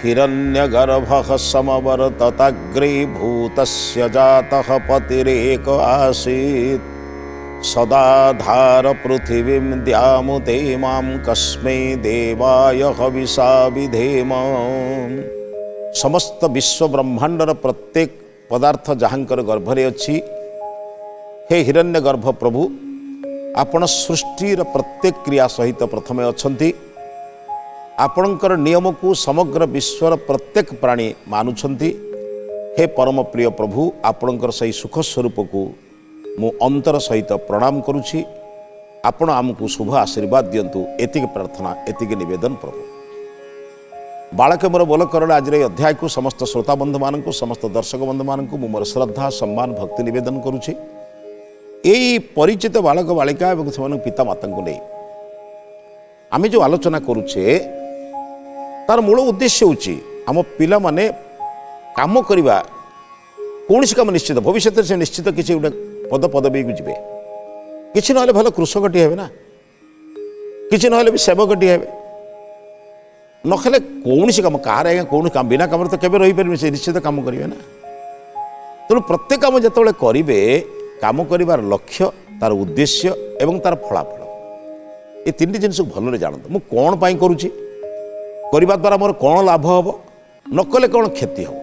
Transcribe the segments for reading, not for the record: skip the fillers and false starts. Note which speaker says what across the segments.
Speaker 1: हिरण्यगर्भः समवर्ततग्रे भूतस्य जातः पतिरेक आसीत् सदाधार पृथिवीं द्यामुते मां कस्मै देवाय हविषा विधेम। समस्त विश्व ब्रह्मांडर प्रत्येक पदार्थ जहाँकर गर्भरे अच्छी हे हिरण्यगर्भ प्रभु आपण सृष्टिर प्रत्येक क्रिया सहित प्रथमे अछंती। आपणकर नियम को समग्र विश्वर प्रत्येक प्राणी मानुछंती। हे परम प्रिय प्रभु आपणकर सही सुख स्वरूप को मु अंतर सहित प्रणाम करुछि। आपण आमको शुभ आशीर्वाद दियंतु एतिक प्रार्थना एतिक निवेदन प्रभु। बालक मोर बोल करण आज अध्याय को समस्त श्रोता बंधु मान समस्त दर्शक बंधु मान मोर श्रद्धा सम्मान भक्ति निवेदन करुछि। यही परिचित बालक बालिका और से पिता माता को नहीं आम जो आलोचना करुचे तार मूल उद्देश्य होची आम पिला माने काम करवा कौन काम निश्चित भविष्य से निश्चित किसी गोटे पद पदवी को जी किसी ना भल कृषकटी हे ना किसी ना भी सेवकटी हे नखले कौन काम कार आज्ञा कौन काम बिना कम तो केवे रही पारे से निश्चित काम करेंगे ना। तेणु प्रत्येक काम जो करेंगे काम करिवार लक्ष्य तार उद्देश्य एवं तार फलाफल ये तीन जिनस भल जानते मु कौन पाई करुच्ची करने द्वारा मोर कौन लाभ हम न कले कौन क्षति हम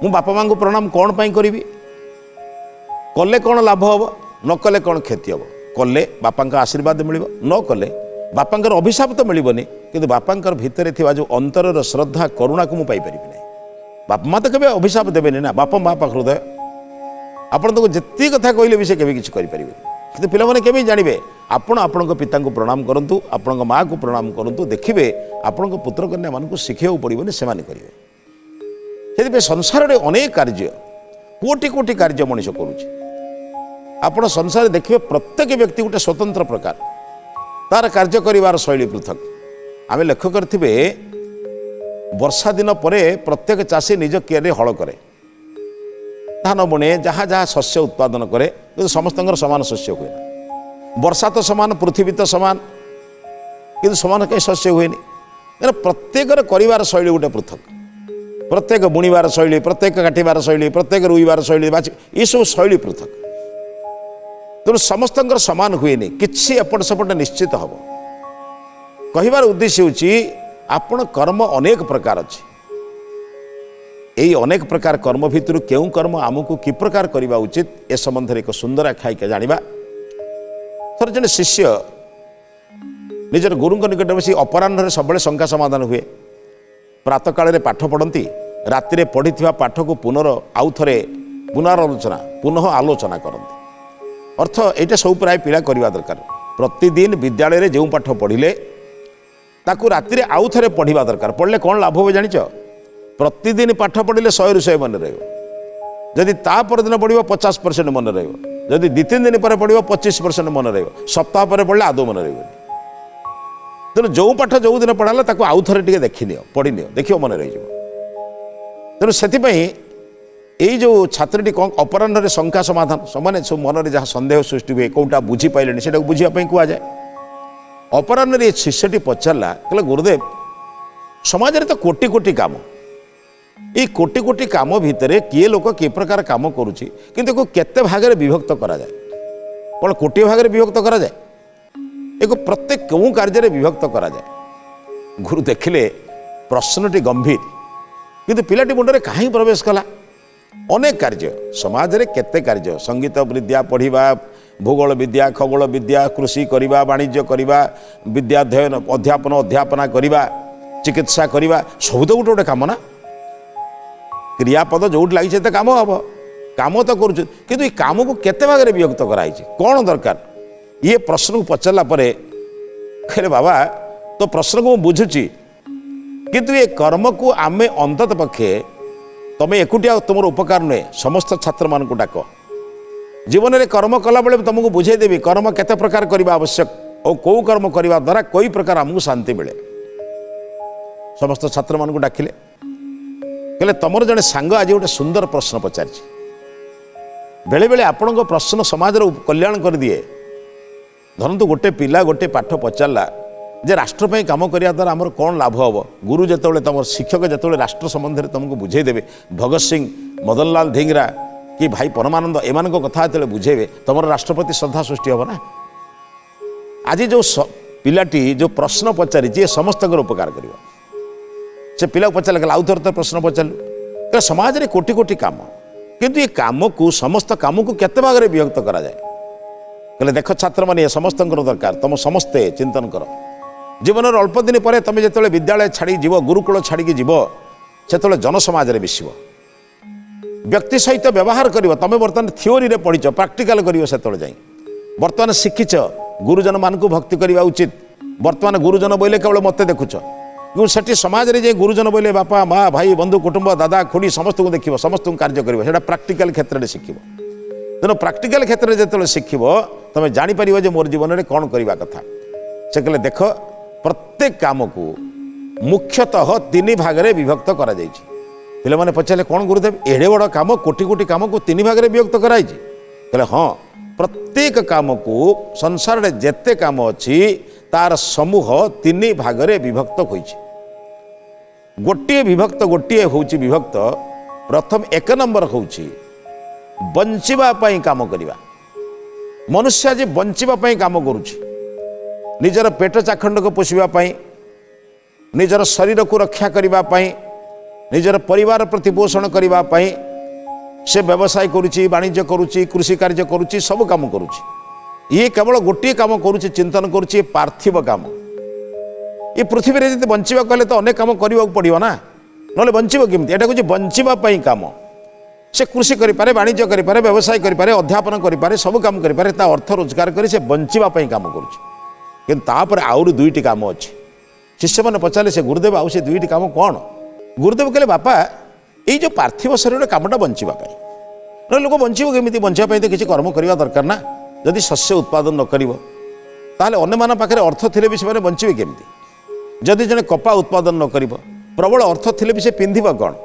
Speaker 1: मु बापा माँ को प्रणाम कौन पाई करी कले कौन लाभ हम न कले कौन क्षति हम कले बापा आशीर्वाद मिल न कले बापा अभिशाप तो मिलनी कि बापा भितर जो अंतर श्रद्धा करुणा को मुझे पाइपर ना। बापा माँ तो केवे अभिशाप देवेनि ना बापा माँ पाख हृदय आपण तो जिते कथा कहले भी से केवे किसी करें कि पिलाने केवे जानवे आपण आपण पिता को प्रणाम करूँ आपण माँ को प्रणाम करूँ देखिए आपण पुत्र कन्या मान शिखा पड़ोनी से करेंगे। संसार में अनेक कार्य कोटि कोटि कार्य मनीष कर संसार देखिए प्रत्येक व्यक्ति गोटे स्वतंत्र प्रकार तार कार्य करिवार शैली पृथक। आम लक्ष्य करेंगे वर्षा दिन पर प्रत्येक चाषी निज कियारे हल करे धान बुणे जहाँ जहाँ शस्य उत्पादन करे कि समस्त समान शस्य हुए ना। वर्षा तो समान पृथ्वी तो समान कि समान कहीं शस्य हुए प्रत्येक कर शैली गोटे पृथक प्रत्येक बुणवार शैली प्रत्येक काटिबार शैली प्रत्येक रुईबार शैली ये सब शैली पृथक। तेणु समस्त समान हुए किसी एपट सेपट निश्चित हम कहबार उद्देश्य होची आपण कर्म अनेक प्रकार अच्छे यही अनेक प्रकार कर्म भितर क्यों कर्म आमको कि प्रकार करवा उचित ए संबंध में एक सुंदर आख्यायिका जानिबा। थर जने शिष्य निजर गुरु निकट बसी अपराह्न सब शंका समाधान हुए प्रातः काल पाठ पढ़ती राति पढ़ी पाठ को आउ थे पुनरालोचना पुनः आलोचना करती अर्थ यहाँ सब प्राय पिला करवा दरकार। प्रतिदिन विद्यालय में जो पाठ पढ़िले ताकू राति आउ थे पढ़ा दरकार पढ़ले कौन लाभ हो जानिच प्रतिदिन पाठ पढ़िले 100 ରୁ 100 मन रही तापर दिन पढ़ो 50% मन रही दी तीन दिन पर पढ़ो 25% मन रही सप्ताह पर पढ़ले आदौ मन रही। तेणु जो पाठ जो दिन पढ़ाला ताकू आउ थे टे देखी नियो पढ़ी नियो देखियो मन रही। तेणु से यही जो छात्रटी कौन अपराह्न शंका समाधान समान सब मन में जहाँ सन्देह सृष्टि हुए कौटा बुझी पारे से बुझापी कहुए अपराह्न ये शिष्यटी पचारा कहले गुरुदेव समाज में तो कोटि कोटि काम ये कोटि कोटि काम भितर किए लोक कि प्रकार काम करुच्ची किंतु केते भाग में विभक्त करा जाए कौन कोटि भाग में विभक्त करा जाए एक प्रत्येक क्यों कार्य विभक्त करा जाए। गुरु देखिले प्रश्नटी गंभीर किंतु पिलाटी मुंडे कहीं प्रवेश कला अनेक कार्य समाज रे केते कार्य संगीत विद्या पढ़िबा भूगोल विद्या खगोल विद्या कृषि करवा वाणिज्य करवा विद्याध्ययन अध्यापन अध्यापना करवा चिकित्सा करवा सब तो गोटे गोटे काम ना क्रियापद जो लगी तो काम हम काम तो कर कि कम को केते भाग में विभक्त कराई कौन दरकार ये प्रश्न को पचारा कहले बाबा तो प्रश्न को बुझुची किंतु ये कर्म को आम अंतत पक्षे तुम्हें एकुटिया तुम उपकार नुहे समस्त छात्र मान को डाक जीवन में कर्म कला बेले तुमको बुझेदेवी कर्म केते प्रकार करने आवश्यक और कौ कर्म करने द्वारा कोई प्रकार आमको शांति मिले। समस्त छात्र मान को डाकिले कहले तुम जड़े सांग आज गोटे सुंदर प्रश्न पचार बेले बेले आपण प्रश्न समाज कल्याण कर दिए। धरतु गोटे पिला गोटे पाठ पचारा जे राष्ट्र पे काम करिया द्वारा आमर कौन लाभ हम गुरु जिते तुम शिक्षक जिते राष्ट्र संबंध में तुमको बुझेदेवे भगत सिंह मदनलाल धिंगरा कि भाई परमानंद एमान कथा जो बुझेबे तुम राष्ट्रपति श्रद्धा सृष्टि हम ना। आज जो पिलाटी जो प्रश्न पचारि जी समस्त उपकार कर से पिला पचार आउ थर तो प्रश्न पचारू समाज में कोटि कोटि काम किंतु ये काम को समस्त काम को केते भाग में विभक्त करा जाए कहले देख छात्र मैंने समस्त दरकार तुम समस्ते चिंतन कर जीवन अल्प दिन पर तुम जो विद्यालय छाड़ी जीव गुरुकुल छाड़ी जीव से जनसमाज में मिसब व्यक्ति सहित व्यवहार कर तुम बर्तमान थिओरी रे पढ़ी प्राक्टिकल कर से जाए बर्तमान शिखिच गुरुजन मान को भक्ति करवा उचित बर्तमान गुरुजन बोले केवल मत देखुच कि समाज में जो गुरुजन बोले बापा माँ भाई बंधु कुटुंब दादा खुड़ी समस्त को देख समस्त कार्य कर प्राक्टिकल क्षेत्र में शिख तेणु प्राक्टिकल क्षेत्र में जो शिख तुम जापर मोर जीवन में कौन करवा कथा से कहले देख प्रत्येक काम को मुख्यतः तीन भाग में विभक्त करा जाइछि। पिला माने पचारे कौन गुरुदेव एड़े बड़ काम कोटि कोटि काम को तीन भाग में विभक्त कराई कहले हाँ प्रत्येक काम को संसार में जेते काम अच्छी तार समूह तीन भाग में विभक्त होइछि। गोटे विभक्त गोटे होउछि विभक्त प्रथम एक नंबर होउछि बंचिबा पई काम करिबा। मनुष्य आज बंचिबा पई काम करुछि निजर पेट चाखंड को पोषिबा पई निजर शरीर को रक्षा करिबा पई निजर परिवार प्रतिपोषण करिबा पई से व्यवसाय करुछि वाणिज्य करुछि कृषि कार्य करुछि सब काम करुछि। ये केवल गोटे काम करुछि चिंतन करुछि पार्थिव काम। ये पृथ्वी रे जदि बंचिबा कहले तो अनेक काम करबा पड़िबो ना नले बंचिबो केमति एटा कहछि बंचिबा पई काम। से कृषि करिपारे वाणिज्य करिपारे व्यवसाय करिपारे अध्यापन करिपारे सब काम करिपारे ता अर्थ रोजगार करी से बंचिबा पई काम करुछि। किंतु तापर आउर दुईटी काम अछि। शिष्य मैंने पचारे से गुरुदेव आउ से दुईटी काम कौन गुरुदेव कहले बापा ये जो पार्थिव शरीर कामटा बंचापी ना लोक बंचब केमी बंचापी तो किसी कर्म करवा दरकार ना जदि शस्य उत्पादन न कर अन्य मान पाखे अर्थ थे भी से बंचे केमी जदि जड़े कपा उत्पादन न कर प्रबल अर्थ थे भी से पिंधिब कौन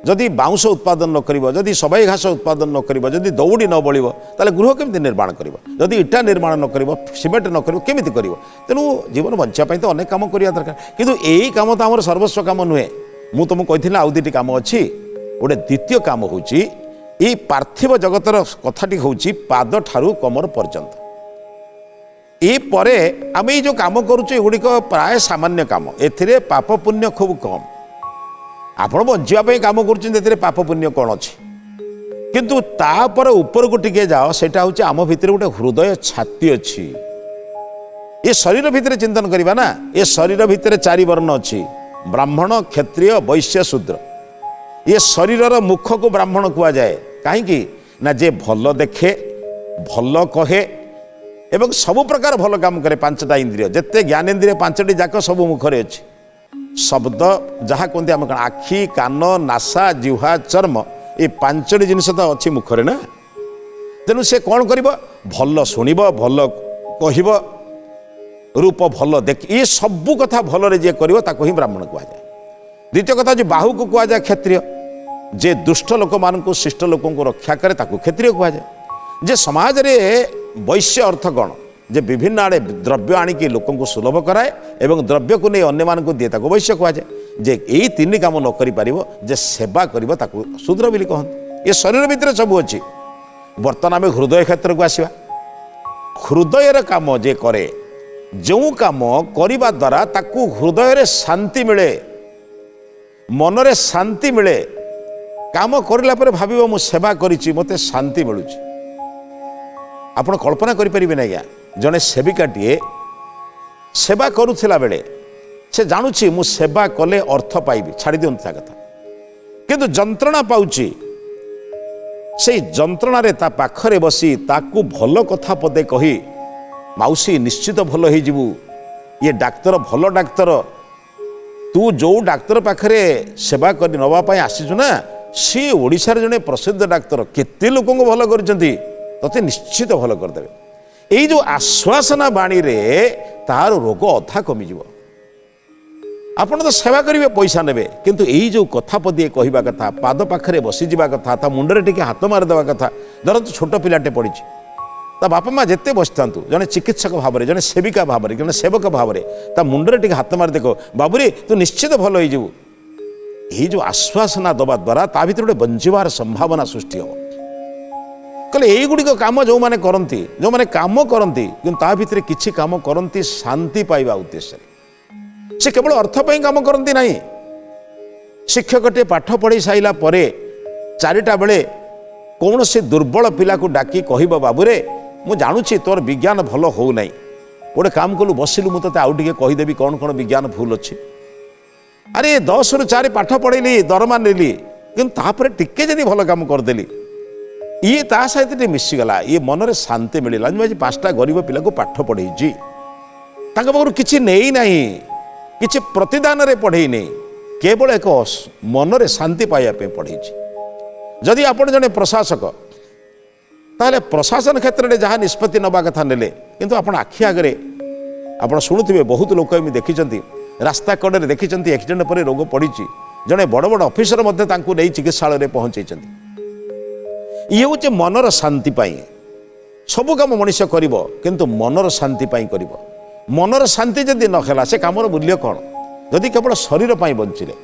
Speaker 1: जदि बाउंश उत्पादन न कर जदि सबाई घास उत्पादन न कर जदि दौड़ी न बड़ ताले गृह केमी निर्माण कर जदि इटा निर्माण न कर सीमेंट न कर केमी कर तेणु जीवन बंचापी तो अनेक कम करवा दरकार किंतु यही कम तो आम सर्वस्व कम नुहे मु तुमको कही आउ दुटी कम अच्छी गोटे द्वितीय कम हूँ ये पार्थिव जगतर कथाटी हूँ पाद ठारू कमर पर्यंत ये परे आम ये जो कम करुक प्राय सामान्य कम ए पाप पुण्य खूब कम आपण बंचापी कम कर पाप पुण्य कौन अच्छी किंतु तापर ऊपर को टिके जाओ सेटा हूँ आम भितर गोटे हृदय छाती अच्छी ये शरीर भितर चिंतन करवा ना ये शरीर भितर चारि वर्ण अच्छी ब्राह्मण क्षत्रिय वैश्य शूद्र ये शरीर मुख को ब्राह्मण कुआ जाए कहीं ना जे भल देखे भल कहे एवं सबु प्रकार भल काम करे पांचटा इंद्रिय जिते ज्ञानेन्द्रिय पांचटी जाक सब मुखरे अच्छी शब्द जहाँ कहते आम आखि कान नासा जिह्वा चर्म ये पांचटी जिनस तो अच्छी मुखरे ना तेणु से कौन कर भल शुणव भल कह रूप भल देख ये सबू कथा भल जे कर ही ब्राह्मण कह जाए। द्वितीय कथा जो बाहु को कह जाए क्षत्रिय जे दुष्ट लोक मान शिष्ट लोक को रक्षा करे ताकू क्षत्रिय कह जाए। जे समाज रे वैश्य अर्थ कौन जे विभिन्न आड़े द्रव्य आणिकी लोक को सुलभ कराए एवं द्रव्य को नहीं अन्य मान दिए ताकू वैश्य कह जाए। जे यही तीन काम न करि पारिबो जे सेवा करिबो ताकू शूद्र बोली कहते। ये शरीर भितर सब अच्छी बर्तमान आम हृदय क्षेत्र को आसवा हृदयर काम जे करे जो काम करने द्वारा ताकू हृदय रे शांति मिले मनरे शांति मिले काम करला पर भाविबो मु सेवा करिछि मते शांति मिलुछि। आपण कल्पना करि परिबे ना या जने सेविकाटीए सेवा करुथिला बेले से जानुछि मु सेवा कले अर्थ पाइबी छाड़ी दियंता कथा किंतु जंत्रणा पाउछि से जंत्रणा रे ता पाखरे बसी ताकू भल कथा पदे कही माउसी निश्चित भल हो जीवु ये डाक्तर भल डाक्तर तू जो डाक्तर पाखरे सेवा कर नवापाई आसीचु ना सी ओडिशार जने प्रसिद्ध डाक्तर केते लोक भल करछंती तते निश्चित भल करदेवे। यही जो आश्वासना बाणी रे तार रोग अधा कमी जीव। आपण तो सेवा करेंगे पैसा नेबे किंतु यही जो कथा पदिए कहवा कथा पाद पाखरे बसी जावा कथा ता मुंडरे टिके हाथ मारिदेवा कथा धरतु छोट पिलाटे पड़ी ତା ବାପା ମା ଯେତେ ବସିଥାନ୍ତୁ ଜଣେ ଚିକିତ୍ସକ ଭାବରେ ଜଣେ ସେବିକା ଭାବରେ ଜଣେ ସେବକ ଭାବରେ ତା ମୁଣ୍ଡରେ ଟିକେ ହାତ ମାରି ଦେଖ ବାବୁରେ ତୁ ନିଶ୍ଚିତ ଭଲ ହେଇଯିବୁ। ଏହି ଯେଉଁ ଆଶ୍ୱାସନା ଦେବା ଦ୍ୱାରା ତା ଭିତରେ ଗୋଟେ ବଞ୍ଚିବାର ସମ୍ଭାବନା ସୃଷ୍ଟି ହେବ। କହିଲେ এইଗୁଡ଼ିକ କାମ ଯେଉଁମାନେ କରନ୍ତି ଯେଉଁମାନେ କାମ କରନ୍ତି କିନ୍ତୁ ତା ଭିତରେ କିଛି କାମ କରନ୍ତି ଶାନ୍ତି ପାଇବା ଉଦ୍ଦେଶ୍ୟରେ। ସେ କେବଳ ଅର୍ଥ ପାଇଁ କାମ କରନ୍ତି ନାହିଁ। ଶିକ୍ଷକଟିଏ ପାଠ ପଢ଼ି ସାରିଲା ପରେ 4ଟା ବେଳେ କୌଣସି ଦୁର୍ବଳ ପିଲାକୁ ଡାକି କହିବ ବାବୁରେ ମୁଁ ଜାଣୁଛି ତୋର ବିଜ୍ଞାନ ଭଲ ହେଉନାହିଁ, ଗୋଟେ କାମ କଲୁ ବସିଲୁ ମୁଁ ତୋତେ ଆଉ ଟିକେ କହିଦେବି କ'ଣ କ'ଣ ବିଜ୍ଞାନ ଭୁଲ ଅଛି। ଆରେ 10ରୁ 4 ପାଠ ପଢ଼େଇଲି ଦରମା ନେଲି କିନ୍ତୁ ତାପରେ ଟିକେ ଯଦି ଭଲ କାମ କରିଦେଲି ଇଏ ତା ସହିତ ଟିକେ ମିଶିଗଲା, ଇଏ ମନରେ ଶାନ୍ତି ମିଳିଲା। ମୁଁ ଆଜି 5ଟା ଗରିବ ପିଲାକୁ ପାଠ ପଢ଼େଇଛି, ତାଙ୍କ ପାଖରୁ କିଛି ନେଇନାହିଁ, କିଛି ପ୍ରତିଦାନରେ ପଢ଼େଇନି, କେବଳ ଏକ ମନରେ ଶାନ୍ତି ପାଇବା ପାଇଁ ପଢ଼େଇଛି। ଯଦି ଆପଣ ଜଣେ ପ୍ରଶାସକ ତାହେଲେ ପ୍ରଶାସନ କ୍ଷେତ୍ରରେ ଯାହା ନିଷ୍ପତ୍ତି ନେବା କଥା ନେଲେ କିନ୍ତୁ ଆପଣ ଆଖି ଆଗରେ ଆପଣ ଶୁଣୁଥିବେ ବହୁତ ଲୋକ ଏମିତି ଦେଖିଛନ୍ତି ରାସ୍ତା କଡ଼ରେ ଦେଖିଛନ୍ତି ଆକ୍ସିଡେଣ୍ଟ ପରେ ରୋଗ ପଡ଼ିଛି, ଜଣେ ବଡ଼ ବଡ଼ ଅଫିସର ମଧ୍ୟ ତାଙ୍କୁ ନେଇ ଚିକିତ୍ସାଳୟରେ ପହଞ୍ଚାଇଛନ୍ତି। ଇଏ ହେଉଛି ମନର ଶାନ୍ତି ପାଇଁ। ସବୁ କାମ ମଣିଷ କରିବ କିନ୍ତୁ ମନର ଶାନ୍ତି ପାଇଁ କରିବ। ମନର ଶାନ୍ତି ଯଦି ନ ହେଲା ସେ କାମର ମୂଲ୍ୟ କ'ଣ? ଯଦି କେବଳ ଶରୀର ପାଇଁ ବଞ୍ଚିଲେ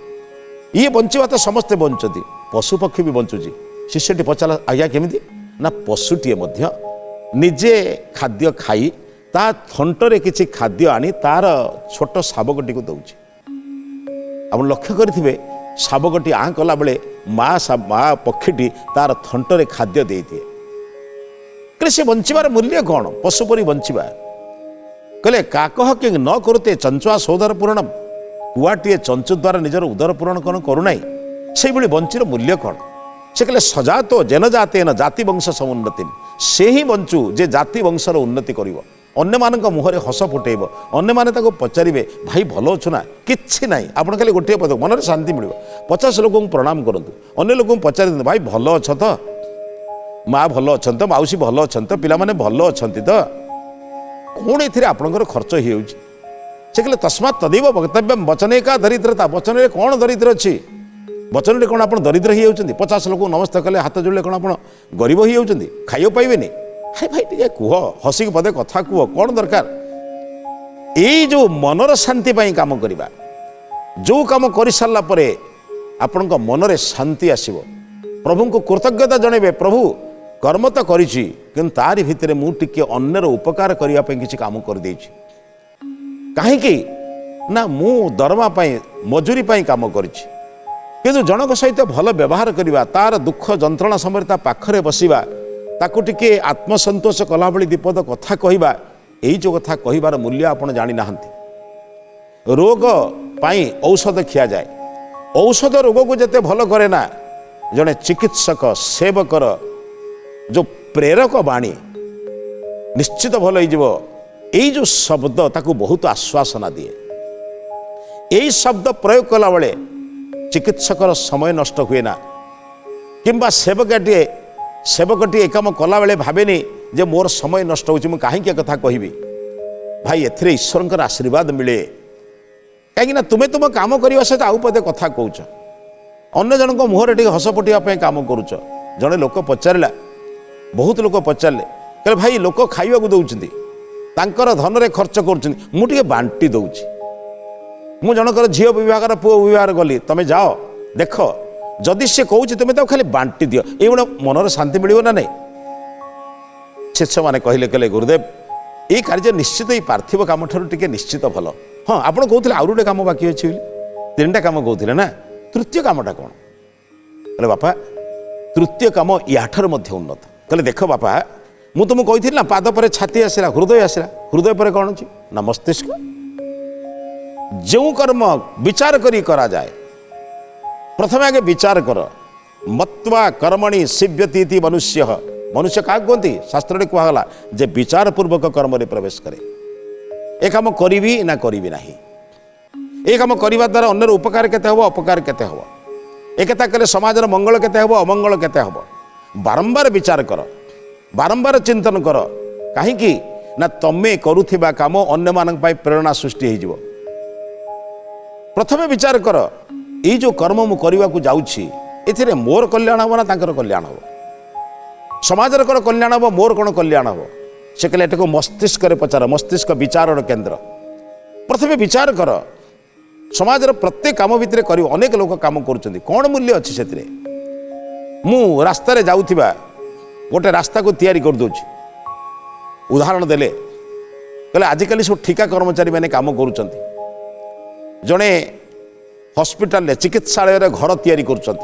Speaker 1: ଇଏ ବଞ୍ଚିବା ତ ସମସ୍ତେ ବଞ୍ଚନ୍ତି, ପଶୁପକ୍ଷୀ ବି ବଞ୍ଚୁଛି। ଶିଷ୍ୟଟି ପଚାରିଲା ଆଜ୍ଞା କେମିତି? ନା ପଶୁଟିଏ ମଧ୍ୟ ନିଜେ ଖାଦ୍ୟ ଖାଇ ତା ଥଣ୍ଟରେ କିଛି ଖାଦ୍ୟ ଆଣି ତାର ଛୋଟ ଶାବକଟିକୁ ଦେଉଛି। ଆପଣ ଲକ୍ଷ୍ୟ କରିଥିବେ ଶାବକଟି ଆଁ କଲାବେଳେ ମା ପକ୍ଷୀଟି ତାର ଥଣ୍ଟରେ ଖାଦ୍ୟ ଦେଇଦିଏ। କହିଲେ ସେ ବଞ୍ଚିବାର ମୂଲ୍ୟ କ'ଣ? ପଶୁ ପରି ବଞ୍ଚିବା। କହିଲେ କାକହ କି ନ କରୁତେ ଚଞ୍ଚୁଆ ସୌଦର ପୂରଣମ୍, କୁଆଟିଏ ଚଞ୍ଚୁ ଦ୍ୱାରା ନିଜର ଉଦର ପୂରଣ କ'ଣ କରୁନାହିଁ, ସେଇଭଳି ବଞ୍ଚିର ମୂଲ୍ୟ କ'ଣ? ସେ କହିଲେ ସଜାତ ଜେନଜାତେନ ଜାତି ବଂଶ ସମୁନ୍ନତି, ସେ ହିଁ ବଞ୍ଚୁ ଯେ ଜାତି ବଂଶର ଉନ୍ନତି କରିବ, ଅନ୍ୟମାନଙ୍କ ମୁହଁରେ ହସ ଫୁଟେଇବ, ଅନ୍ୟମାନେ ତାକୁ ପଚାରିବେ ଭାଇ ଭଲ ଅଛୁ ନା? କିଛି ନାହିଁ, ଆପଣ ଖାଲି ଗୋଟିଏ ପଦ ମନରେ ଶାନ୍ତି ମିଳିବ। 50 ଲୋକଙ୍କୁ ପ୍ରଣାମ କରନ୍ତୁ, ଅନ୍ୟ ଲୋକଙ୍କୁ ପଚାରି ଦିଅନ୍ତୁ ଭାଇ ଭଲ ଅଛ ତ, ମା ଭଲ ଅଛନ୍ତି ତ, ମାଉସୀ ଭଲ ଅଛନ୍ତି ତ, ପିଲାମାନେ ଭଲ ଅଛନ୍ତି ତ, କ'ଣ ଏଥିରେ ଆପଣଙ୍କର ଖର୍ଚ୍ଚ ହେଇଯାଉଛି? ସେ କହିଲେ ତସ୍ମାତ୍ ତଦେବ ବକ୍ତବ୍ୟମ୍ ବଚନେ କା ଦରିଦ୍ରତା, ବଚନରେ କ'ଣ ଦରିଦ୍ର ଅଛି? ବଚନରେ କ'ଣ ଆପଣ ଦରିଦ୍ର ହେଇଯାଉଛନ୍ତି? 50 ଲୋକଙ୍କୁ ନମସ୍କାର କଲେ ହାତ ଯୋଡ଼ିଲେ କ'ଣ ଆପଣ ଗରିବ ହେଇଯାଉଛନ୍ତି? ଖାଇବାକୁ ପାଇବେନି? ହାଇ ଭାଇ ଟିକେ କୁହ, ହସିକି ପଦେ କଥା କୁହ, କ'ଣ ଦରକାର? ଏଇ ଯେଉଁ ମନର ଶାନ୍ତି ପାଇଁ କାମ କରିବା, ଯେଉଁ କାମ କରିସାରିଲା ପରେ ଆପଣଙ୍କ ମନରେ ଶାନ୍ତି ଆସିବ, ପ୍ରଭୁଙ୍କୁ କୃତଜ୍ଞତା ଜଣାଇବେ ପ୍ରଭୁ କର୍ମ ତ କରିଛି କିନ୍ତୁ ତାରି ଭିତରେ ମୁଁ ଟିକେ ଅନ୍ୟର ଉପକାର କରିବା ପାଇଁ କିଛି କାମ କରିଦେଇଛି। କାହିଁକି ନା ମୁଁ ଦରମା ପାଇଁ ମଜୁରୀ ପାଇଁ କାମ କରିଛି କିନ୍ତୁ ଜଣଙ୍କ ସହିତ ଭଲ ବ୍ୟବହାର କରିବା, ତାର ଦୁଃଖ ଯନ୍ତ୍ରଣା ସମୟରେ ତା ପାଖରେ ବସିବା, ତାକୁ ଟିକେ ଆତ୍ମସନ୍ତୋଷ କଲାଭଳି ବିପଦ କଥା କହିବା, ଏଇ ଯେଉଁ କଥା କହିବାର ମୂଲ୍ୟ ଆପଣ ଜାଣିନାହାନ୍ତି। ରୋଗ ପାଇଁ ଔଷଧ ଖିଆଯାଏ, ଔଷଧ ରୋଗକୁ ଯେତେ ଭଲ କରେ ନା ଜଣେ ଚିକିତ୍ସକ ସେବକର ଯେଉଁ ପ୍ରେରକ ବାଣୀ ନିଶ୍ଚିତ ଭଲ ହେଇଯିବ। ଏଇ ଯେଉଁ ଶବ୍ଦ ତାକୁ ବହୁତ ଆଶ୍ୱାସନା ଦିଏ। ଏଇ ଶବ୍ଦ ପ୍ରୟୋଗ କଲାବେଳେ ଚିକିତ୍ସକର ସମୟ ନଷ୍ଟ ହୁଏ ନା, କିମ୍ବା ସେବକଟିଏ ଏ କାମ କଲାବେଳେ ଭାବେନି ଯେ ମୋର ସମୟ ନଷ୍ଟ ହେଉଛି, ମୁଁ କାହିଁକି କଥା କହିବି। ଭାଇ ଏଥିରେ ଈଶ୍ୱରଙ୍କର ଆଶୀର୍ବାଦ ମିଳେ, କାହିଁକିନା ତୁମେ ତୁମ କାମ କରିବା ସହିତ ଆଉ ପଦେ କଥା କହୁଛ, ଅନ୍ୟ ଜଣଙ୍କ ମୁହଁରେ ଟିକେ ହସ ଫୁଟିବା ପାଇଁ କାମ କରୁଛ। ଜଣେ ଲୋକ ପଚାରିଲା, ବହୁତ ଲୋକ ପଚାରିଲେ, କହିଲେ ଭାଇ ଲୋକ ଖାଇବାକୁ ଦେଉଛନ୍ତି, ତାଙ୍କର ଧନରେ ଖର୍ଚ୍ଚ କରୁଛନ୍ତି, ମୁଁ ଟିକେ ବାଣ୍ଟି ଦେଉଛି। ମୁଁ ଜଣଙ୍କର ଝିଅ ବିଭାଗର ପୁଅ ବିଭାଗର ଗଲି, ତମେ ଯାଅ ଦେଖ, ଯଦି ସେ କହୁଛି ତୁମେ ତାକୁ ଖାଲି ବାଣ୍ଟି ଦିଅ, ଏଇଭଳିଆ ମନର ଶାନ୍ତି ମିଳିବ ନା ନାହିଁ? ଶିଷ୍ୟମାନେ କହିଲେ ଗୁରୁଦେବ ଏଇ କାର୍ଯ୍ୟ ନିଶ୍ଚିତ ଏଇ ପାର୍ଥିବ କାମଠାରୁ ଟିକେ ନିଶ୍ଚିତ ଭଲ। ହଁ ଆପଣ କହୁଥିଲେ ଆହୁରି ଗୋଟେ କାମ ବାକି ଅଛି ବୋଲି, 3ଟା କାମ କହୁଥିଲେ ନା, ତୃତୀୟ କାମଟା କ'ଣ? କହିଲେ ବାପା ତୃତୀୟ କାମ ୟାଠାରୁ ମଧ୍ୟ ଉନ୍ନତ। କହିଲେ ଦେଖ ବାପା ମୁଁ ତୁମକୁ କହିଥିଲି ନା ପାଦ ପରେ ଛାତି ଆସିଲା, ହୃଦୟ ଆସିଲା, ହୃଦୟ ପରେ କ'ଣ ଅଛି ନା ମସ୍ତିଷ୍କ। ଯେଉଁ କର୍ମ ବିଚାର କରି କରାଯାଏ, ପ୍ରଥମେ ଆଗେ ବିଚାର କର। ମତ୍ୱା କର୍ମଣି ସିବ୍ୟତି ଇତି ମନୁଷ୍ୟ, ମନୁଷ୍ୟ କାହାକୁ କୁହନ୍ତି? ଶାସ୍ତ୍ରରେ କୁହାଗଲା ଯେ ବିଚାର ପୂର୍ବକ କର୍ମରେ ପ୍ରବେଶ କରେ। ଏ କାମ କରିବି ନା କରିବି ନାହିଁ, ଏ କାମ କରିବା ଦ୍ୱାରା ଅନ୍ୟର ଉପକାର କେତେ ହେବ, ଅପକାର କେତେ ହେବ, ଏ କଥା କଲେ ସମାଜର ମଙ୍ଗଳ କେତେ ହେବ, ଅମଙ୍ଗଳ କେତେ ହେବ। ବାରମ୍ବାର ବିଚାର କର, ବାରମ୍ବାର ଚିନ୍ତନ କର। କାହିଁକି ନା ତମେ କରୁଥିବା କାମ ଅନ୍ୟମାନଙ୍କ ପାଇଁ ପ୍ରେରଣା ସୃଷ୍ଟି ହେଇଯିବ। ପ୍ରଥମେ ବିଚାର କର ଏଇ ଯେଉଁ କର୍ମ ମୁଁ କରିବାକୁ ଯାଉଛି ଏଥିରେ ମୋର କଲ୍ୟାଣ ହେବ ନା ତାଙ୍କର କଲ୍ୟାଣ ହେବ, ସମାଜର କ'ଣ କଲ୍ୟାଣ ହେବ, ମୋର କ'ଣ କଲ୍ୟାଣ ହେବ। से कहले एटाको मस्तिष्क पचार मस्तिष्क विचार केन्द्र प्रथम विचार कर समाजर प्रत्येक काम भितर कर अनेक लोक काम कर कौन मूल्य अच्छी से मु रास्त जाऊा गोटे रास्ता को तैयारी कर दूँ उदाहरण देले कहले आजिकल सब ठिका कर्मचारी मैंने काम कर जड़े हॉस्पिटल चिकित्सालय घर तैयारी कर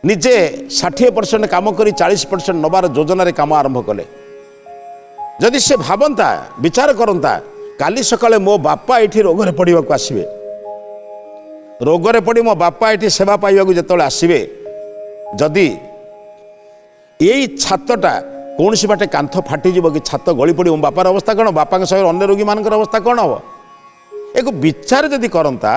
Speaker 1: निजे 60% काम कर 40% नबार योजन काम आरंभ कले जदि से भावता विचार करता काली सकाळे मो बापा ये रोगरे पड़ा आसवे रोगरे पड़ी मो बापा ये सेवा पाइबा जो आसवे जदि यही छातटा कौन सी बाटे कांथ फाटिज कि छात गली पड़ मो बापार अवस्था कौन बापा सहित अन्य रोगी मान अवस्था कौन हम एक विचार जदि करता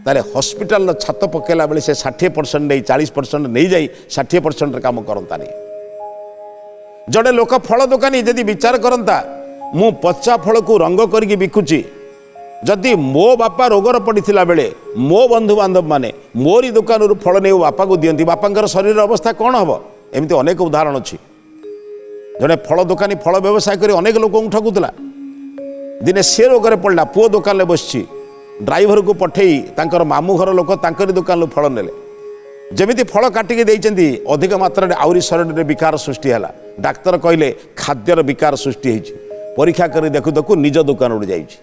Speaker 1: ताले हॉस्पिटल छात पकेला बेले से 60% नहीं 40% नहीं जाई 60% काम करता नहीं जड़े लोक फल दुकानी जदि विचार करता मु पचा फल को रंग करके बिकुची जदि मो बापा रोगर पड़ा बेले मो बंधु बांधव माने मोरी दुकान फल नहीं बापा को दियंती बापा शरीर अवस्था कौन हम एमती अनेक उदाहरण अच्छी जड़े फल दुकानी फल व्यवसाय कर अनेक लोक ठगुला दिने से रोगरे पड़ा पुओ दुकान में बसची ड्राइवर को पठेई तांकर मामू घर लोक तांकरी दुकान फल नेले जमिति फल काटिकी देइचंती अधिक मात्रा आउरी शरीर विकार सृष्टि है डाक्तर कहले खाद्यर विकार सृष्टि होती परीक्षा कर देखु देखु निज दुकान उड़ जाइए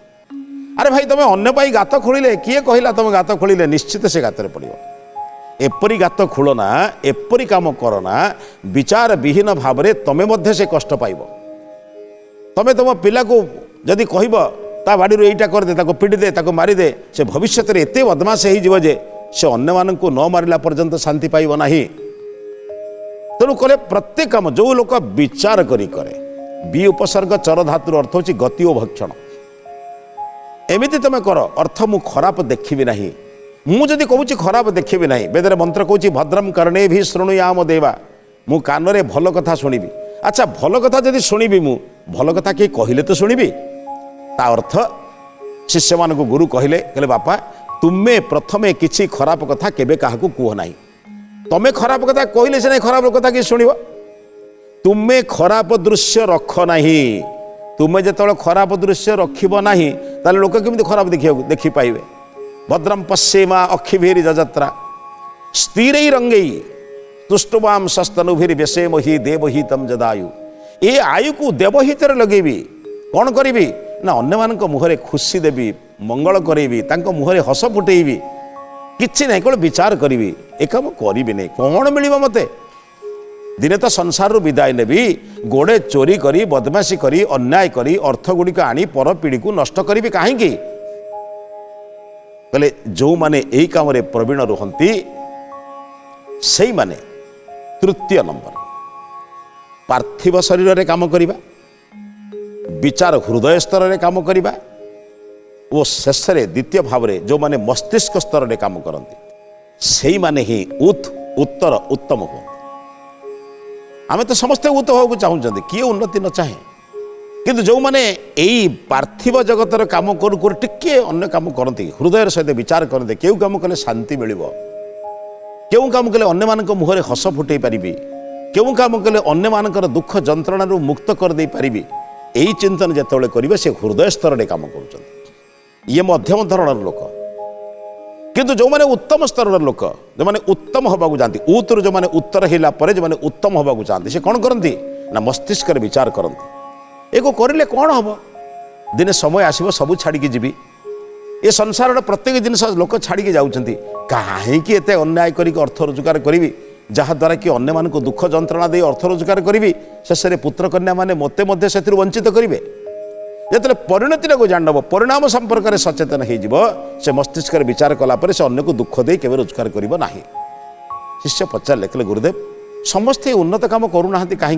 Speaker 1: अरे भाई तुम अन्य पाई गात खोलिले किए कहला तुम गात खोलिले निश्चित से गात पड़ो एपरी गात खोलना एपरी काम करना विचार विहीन भाव में तमें मध्य से कष्ट पाइब तमें तुम पिला को जदि कहब ता बाड़ी यहीटा करदे ताको पिटी दे ताको मारी दे से भविष्य में एत बदमाश हो जे से अन्य मानक न मारिला पर्यंत शांति पाइब नाही तेणु कले प्रत्येक काम जो लोक विचार करी करे बी उपसर्ग चर धातुर अर्थ होची गति और भक्षण एमिति तुम कर अर्थ मु खराब देखी ना मु जदि कहूँ खराब देखी ना वेदर मंत्र कहूँ भद्रम कर्णे भी शृणुयाम देवा मु कान रे भल कथा शुणी अच्छा भल कथा जदि शुणी मु भल कथा किए कहले तो शुणी ता अर्थ शिष्य मान को गुरु कहले कहले बापा तुम्हें प्रथमे किसी खराब कथा केबे काहाकू कह ना तमें खराब कथा कहले से नहीं खराब कथा किए शुण तुम्हें खराब दृश्य रख ना तुम्हें जो खराब दृश्य रखब ना ताले लोक केमती खराब देखी पाइबे भद्रम पश्येमा अक्षिभीर जजत्रा स्थिर रंगई तुष्टवाम सस्तनुभीर व्यसेम ही देवहितम जदायु ये आयु को देवहित लगेबी कौन करी ना अन्य मान मुहरे खुशी देवी मंगल करेबी तांको मुहरे हस फुटेबी किछि नहीं कौन विचार करी ए काम करी नहीं कौन मिल मते दिने तो संसार विदाय नेबी गोड़े चोरी करी बदमाशी करी अन्याय करी अर्थ गुड़िक आनी पर पीढ़ी को नष्ट करी कहीं कहले जो माने यही काम रे प्रवीण रुहंती से माने तृतीय नंबर पार्थिव शरीर रे काम करिबा विचार हृदय स्तर रे काम करिबा वो शेष द्वितीय भाव में जो माने मस्तिष्क स्तर रे काम करती से माने ही उत्तर उत्तम हो आमे तो समस्ते उत होगा चाहते किए उन्नति न चाहे किंतु जो माने यही पार्थिव जगतर काम करू करू टिके अन्य काम करती हृदय सहित विचार करते क्यों काम कले शांति मिल क्यों काम कले अन्य मान मुहरे हस फुटे पारि क्यों काम कले अन्य मानकर दुख जंत्रणा मुक्त कर दे पारि यही चिंतन जिते करेंगे से हृदय स्तर में काम कर ये मध्यम धरण लोक किंतु जो माने उत्तम स्तर लोक जो माने उत्तम हवा जाती उतर जो माने उत्तर होला जो माने उत्तम हवा चाहते से कौन करती ना मस्तिष्क विचार करती एको करें कौन हम दिने समय आसो सबू छाड़ी जीवी ये संसार प्रत्येक जिनस लोक छाड़ी जाऊँगी कहीं एत अन्याय कर अर्थ रोजगार करी जहाद्वारा कि अन्य मानक दुख जंत्रणा दे अर्थ रोजगार करी शेष में पुत्र कन्या मैंने मते से वंचित करेंगे जो परिणति को जानब परिणाम संपर्क में सचेतन हो मस्तिष्क विचार कलापर से अन्य को दुख दे केवल रोजगार करना शिष्य पचारे कहले गुरुदेव समस्ते उन्नत काम करूना कहीं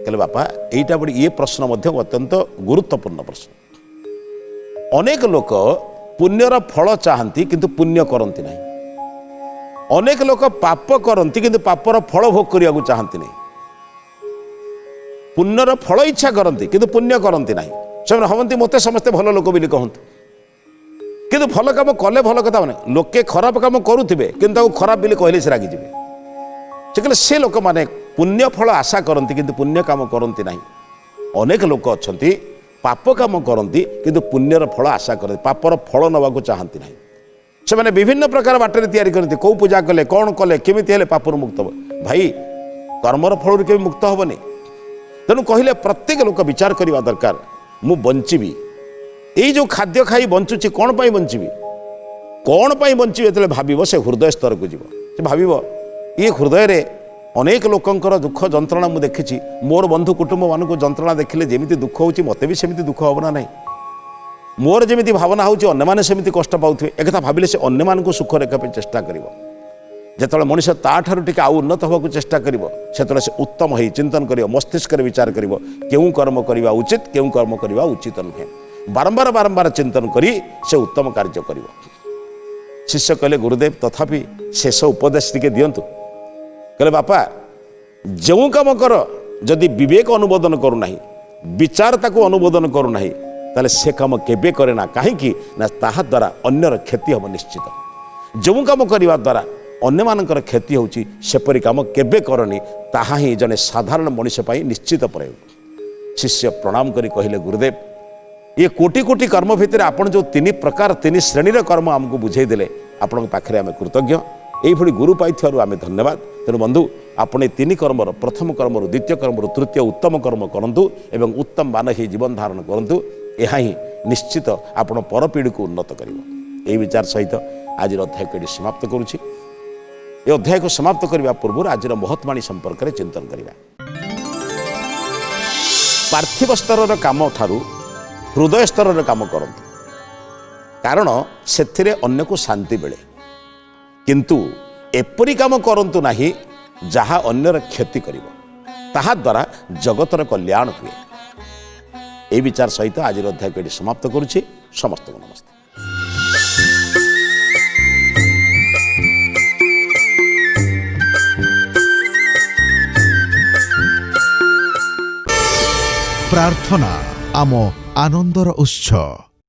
Speaker 1: कहले बापा यहीटा बड़ी ये प्रश्न अत्यंत गुरुत्वपूर्ण प्रश्न अनेक लोक पुण्यर फल चाहती किंतु पुण्य करती नहीं अनेक लोक पाप करती किंतु पापर फल भोग करने को चाहती नहीं पुण्यर फल इच्छा करती किंतु पुण्य करती नहीं से हमती मत समस्ते भल लोक बोली कहतु किंतु भल कम कले भल कथा मैंने लोके खराब कम करुवे किंतु खराब बोली कहले से रागिजे से कहले से लोक मैंने पुण्य फल आशा करती किंतु पुण्य काम करती नहीं अनेक लोक अच्छा पाप काम करती किंतु पुण्यर फल आशा करते पापर फल नवाक चाहती ना से मैंने विभिन्न प्रकार बाटर तैयारी करते कौ पूजा कले कौन कले केमी हेले पापर मुक्त हे भाई कर्मर फल के मुक्त हेनी तेणु कहले प्रत्येक लोक विचार करने दरकार मु बंचीबी ये जो खाद्य खाई बंचुची कौन पाई बंचीबी कौन पाई बंचीबी जो भाव से हृदय स्तर को जीव से भाव ये हृदय रे अनेक लोकंकर दुख जंत्रणा मुझे देखी मोर बंधु कुटुंब मानक जंत्रणा देखिले जमी दुख हो मत भी सेमती दुख हम ना नहीं मोर जमी भावना होने सेमती कष्ट पाऊे एक भाविले से अन्य सुख रेखा चेष्टा कर जिते मनीष ताठार टी आउ उन्नत होगा चेष्टा कर से उत्तम हो चिंतन कर मस्तिष्क विचार कर क्यों कर्म करवा उचित क्यों कर्म करवा उचित नुहे बारंबार बारंबार चिंतन कर से उत्तम कार्य कर शिष्य कहले गुरुदेव तथापि शेष उपदेश टिके दियंतु कहले बापा जो काम कर जदि विवेक अनुमोदन करूना विचार ताको अनुमोदन करूना ताले से काम केबे करे ना कहीं ना ताहा द्वारा अन्यर क्षति हम निश्चित जो काम करने द्वारा अन्य मानकर क्षति होची सेपरी काम केबे करनी ताहा ही जने साधारण मनुष्य पाई निश्चित प्रयोग शिष्य प्रणाम करी कहले गुरुदेव ये कोटि कोटि कर्म भितर आपण जो तीन प्रकार तीन श्रेणीर कर्म आमको बुझे देले आपण पाखे आम कृतज्ञ यही गुरु पाई आम धन्यवाद तेणु बंधु आपणे तीन कर्मर प्रथम कर्म द्वितीय कर्म तृतीय उत्तम कर्म करूँ एवं उत्तम मान ही जीवन धारण करूँ यह ही निश्चित आपण परपीढ़ी को उन्नत कर विचार सहित आज अध्याय को समाप्त करुच्ची ये अध्याय को समाप्त करने पूर्व आज महत्वाणी संपर्क में चिंतन करवा पार्थिव स्तर काम ठारू हृदय स्तर काम करूँ कारण से अन्य को शांति मिले किंतु एपरी काम करंतु नाही जहा अन्यर क्षति करिवो ताहा द्वारा जगतर कल्याण हुए ए विचार सहित आज अध्याय को समाप्त करुच्ची समस्त को नमस्ते।
Speaker 2: प्रार्थना आम आनंदर उत्सव।